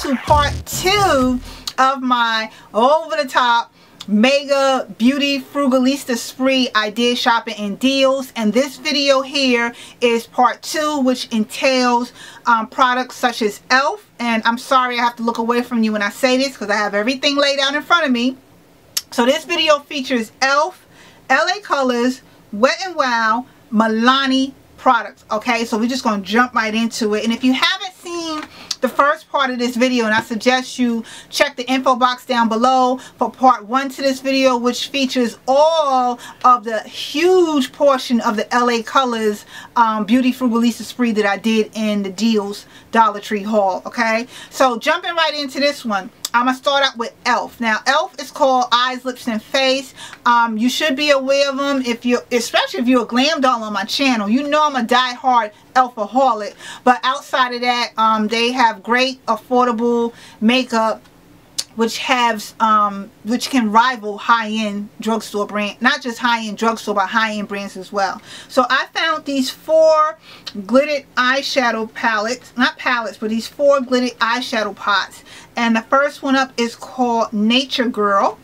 to part 2 of my over-the-top mega beauty frugalista spree I did shopping in deals, and this video here is part 2, which entails products such as E.L.F. And I'm sorry I have to look away from you when I say this because I have everything laid out in front of me. So this video features E.L.F, LA Colors, Wet n Wild, Milani products. Okay, so we're just going to jump right into it. And if you haven't seen the first part of this video, and I suggest you check the info box down below for part 1 to this video, which features all of the huge portion of the LA Colors Beauty Frugalista spree that I did in the Deals Dollar Tree haul. Okay, so jumping right into this one, I'm going to start out with E.L.F. Now, E.L.F. is called Eyes, Lips, and Face. You should be aware of them, especially if you're a glam doll on my channel. You know I'm a die-hard E.L.F-aholic. But outside of that, they have great, affordable makeup, which can rival high-end drugstore brand. Not just high-end drugstore, but high-end brands as well. So I found these 4 glittered eyeshadow palettes. Not palettes, but these 4 glittered eyeshadow pots. And the first one up is called Nature Girl,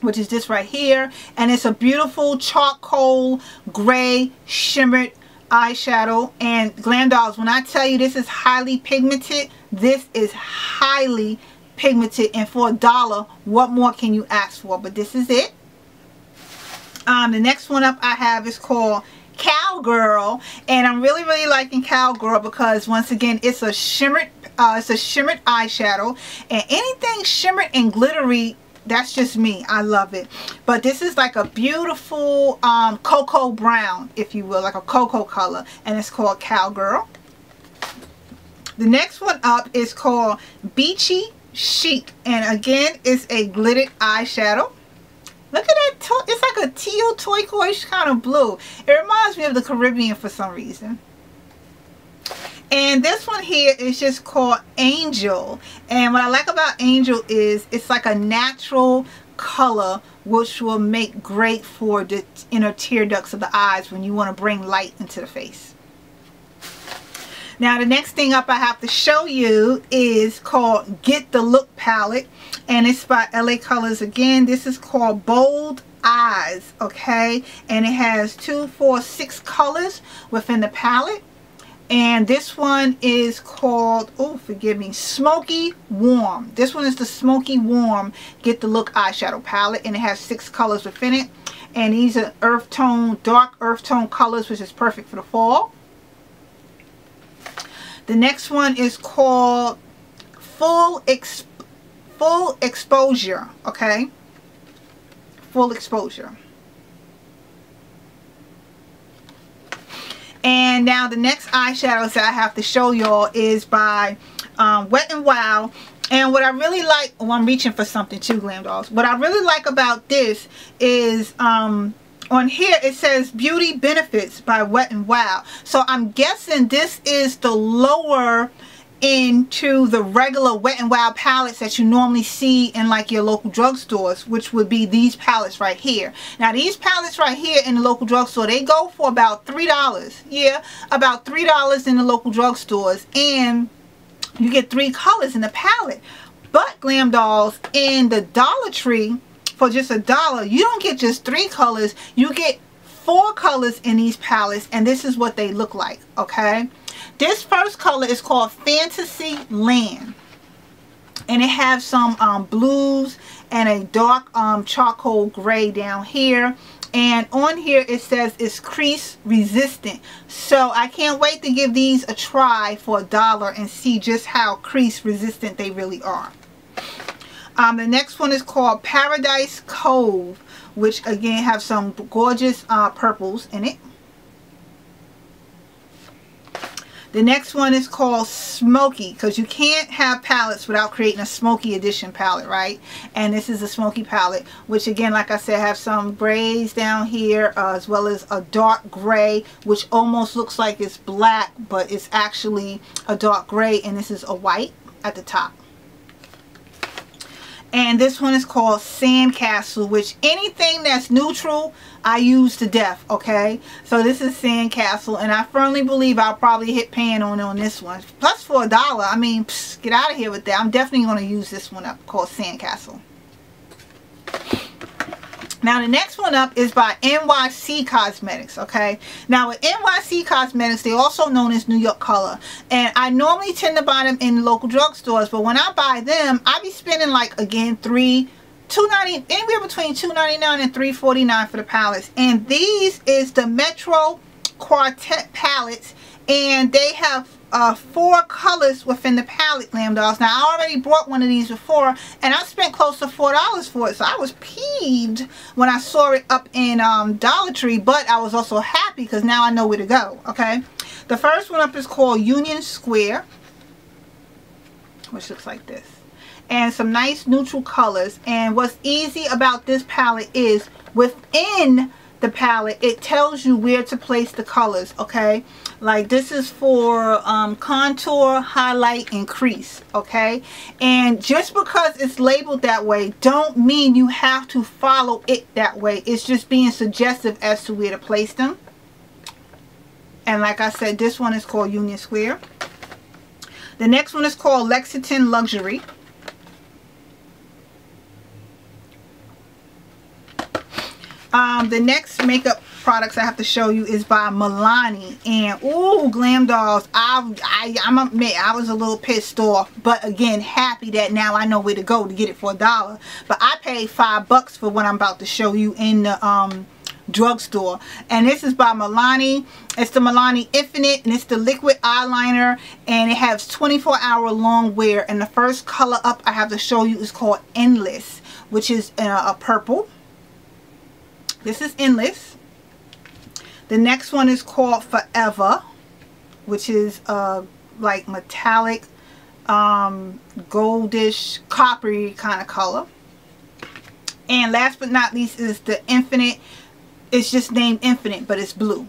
which is this right here. And it's a beautiful charcoal gray shimmered eyeshadow. And GlamDollz, when I tell you this is highly pigmented, this is highly pigmented. And for $1, what more can you ask for? But this is it. The next one up I have is called Cowgirl, and I'm really liking Cowgirl because once again it's a shimmered eyeshadow, and anything shimmered and glittery, that's just me. I love it. But this is like a beautiful cocoa brown, if you will, like a cocoa color, and it's called Cowgirl. The next one up is called Beachy Chic, and again it's a glittered eyeshadow. Look at that, it's like a teal turquoise kind of blue. It reminds me of the Caribbean for some reason. And this one here is just called Angel. And what I like about Angel is it's like a natural color, which will make great for the inner tear ducts of the eyes when you want to bring light into the face. Now the next thing up I have to show you is called Get the Look palette, and it's by LA Colors again. This is called Bold Eyes, okay, and it has 2, 4, 6 colors within the palette. And this one is called, oh forgive me, Smoky Warm. This one is the Smoky Warm Get the Look eyeshadow palette, and it has 6 colors within it, and these are earth tone, dark earth tone colors, which is perfect for the fall. The next one is called Full Exposure, okay? Full Exposure. And now the next eyeshadows that I have to show y'all is by Wet n Wild. And what I really like, oh, I'm reaching for something too, GlamDollz. What I really like about this is on here it says Beauty Benefits by Wet n Wild. So I'm guessing this is the lower into the regular Wet n Wild palettes that you normally see in like your local drugstores, which would be these palettes right here. Now these palettes right here in the local drugstore, they go for about $3. Yeah, about $3 in the local drugstores, and you get 3 colors in the palette. But GlamDollz, in the Dollar Tree, for just $1, you don't get just 3 colors, you get 4 colors in these palettes, and this is what they look like, okay? This first color is called Fantasy Land, and it has some blues and a dark charcoal gray down here, and on here it says it's crease resistant. So I can't wait to give these a try for $1 and see just how crease resistant they really are. The next one is called Paradise Cove, which again have some gorgeous purples in it. The next one is called Smoky, because you can't have palettes without creating a smoky edition palette, right? And this is a smoky palette, which again, like I said, have some grays down here, as well as a dark gray, which almost looks like it's black, but it's actually a dark gray, and this is a white at the top. And this one is called Sandcastle, which anything that's neutral, I use to death, okay? So this is Sandcastle, and I firmly believe I'll probably hit pan on this one. Plus for $1, I mean, psh, get out of here with that. I'm definitely going to use this one up, called Sandcastle. Now the next one up is by NYC Cosmetics, okay? Now with NYC Cosmetics, they're also known as New York Color. And I normally tend to buy them in local drugstores, but when I buy them, I be spending like, again, $2.90, anywhere between $2.99 and $3.49 for the palettes. And these is the Metro Quartet palettes, and they have 4 colors within the palette, GlamDollz. Now I already bought one of these before, and I spent close to $4 for it, so I was peeved when I saw it up in Dollar Tree, but I was also happy because now I know where to go, okay? The first one up is called Union Square, which looks like this, and some nice neutral colors. And what's easy about this palette is within the palette, it tells you where to place the colors, okay? Like this is for contour, highlight, and crease, okay? And just because it's labeled that way don't mean you have to follow it that way. It's just being suggestive as to where to place them. And like I said, this one is called Union Square. The next one is called Lexington Luxury. The next makeup products I have to show you is by Milani, and ooh, GlamDollz, I'm admit I was a little pissed off, but again happy that now I know where to go to get it for $1. But I paid $5 for what I'm about to show you in the drugstore, and this is by Milani. It's the Milani Infinite, and it's the liquid eyeliner, and it has 24-hour long wear. And the first color up I have to show you is called Endless, which is a purple. This is Endless. The next one is called Forever, which is like metallic, goldish, coppery kind of color. And last but not least is the Infinite. It's just named Infinite, but it's blue.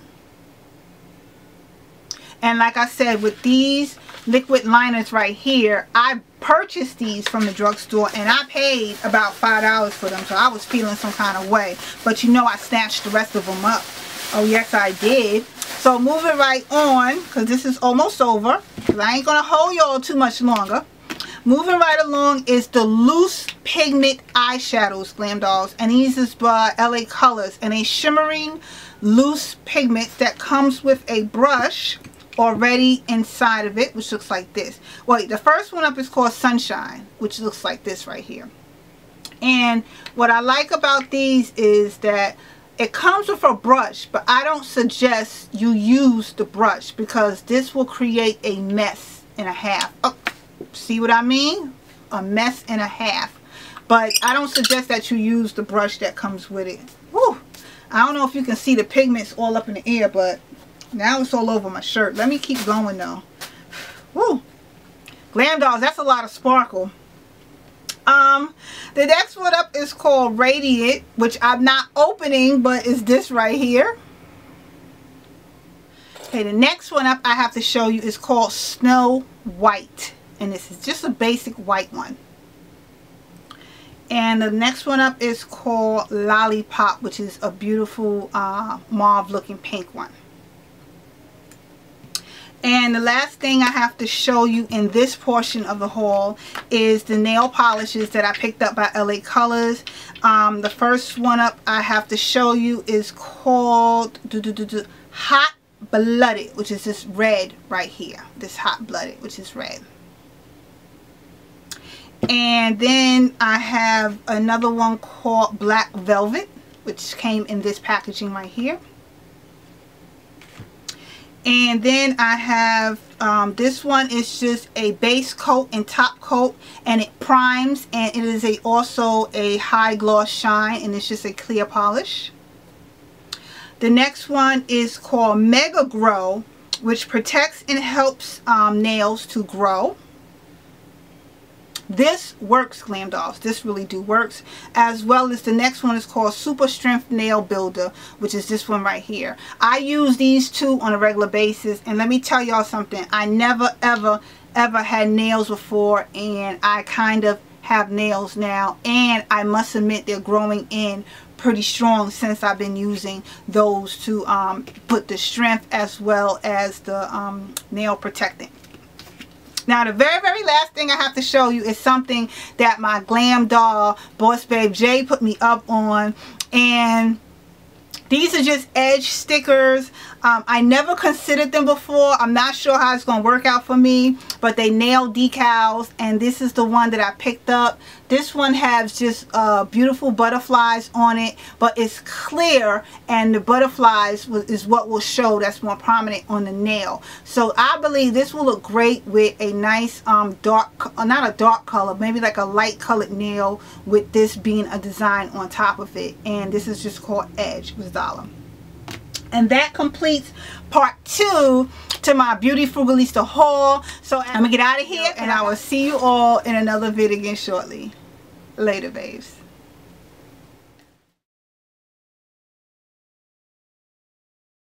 And like I said, with these liquid liners right here, I purchased these from the drugstore, and I paid about $5 for them, so I was feeling some kind of way. But you know, I snatched the rest of them up. Oh yes, I did. So moving right on, because this is almost over, because I ain't gonna hold y'all too much longer. Moving right along is the loose pigment eyeshadows, GlamDollz, and these is by LA Colors, and a shimmering loose pigment that comes with a brush already inside of it, which looks like this. Wait, the first one up is called Sunshine, which looks like this right here. And what I like about these is that it comes with a brush, but I don't suggest you use the brush because this will create a mess and a half. Oh, see what I mean? A mess and a half. But I don't suggest that you use the brush that comes with it. Woo! I don't know if you can see the pigments all up in the air, but now it's all over my shirt. Let me keep going though. Woo! GlamDollz, that's a lot of sparkle. The next one up is called Radiant, which I'm not opening, but is this right here. Okay, the next one up I have to show you is called Snow White, and this is just a basic white one. And the next one up is called Lollipop, which is a beautiful mauve looking pink one. And the last thing I have to show you in this portion of the haul is the nail polishes that I picked up by LA Colors. The first one up I have to show you is called Hot Blooded, which is this red right here. This Hot Blooded, which is red. And then I have another one called Black Velvet, which came in this packaging right here. And then I have this one is just a base coat and top coat, and it primes, and it is also a high gloss shine, and it's just a clear polish. The next one is called Mega Grow, which protects and helps nails to grow. This works, GlamDollz. This really do works. As well as the next one is called Super Strength Nail Builder, which is this one right here. I use these two on a regular basis, and let me tell y'all something. I never ever had nails before, and I kind of have nails now, and I must admit they're growing in pretty strong since I've been using those to put the strength as well as the nail protectant. Now the very last thing I have to show you is something that my GlamDoll Boss Babe J put me up on, and these are just edge stickers. I never considered them before. I'm not sure how it's going to work out for me, but they nail decals, and this is the one that I picked up. This one has just beautiful butterflies on it, but it's clear, and the butterflies is what will show, that's more prominent on the nail. So I believe this will look great with a nice dark, not a dark color, maybe like a light colored nail, with this being a design on top of it. And this is just called Edge. It was $1. And that completes part 2 to my BeautyFrugalista haul. So I'm gonna get out of here, and I will see you all in another video again shortly. Later, babes.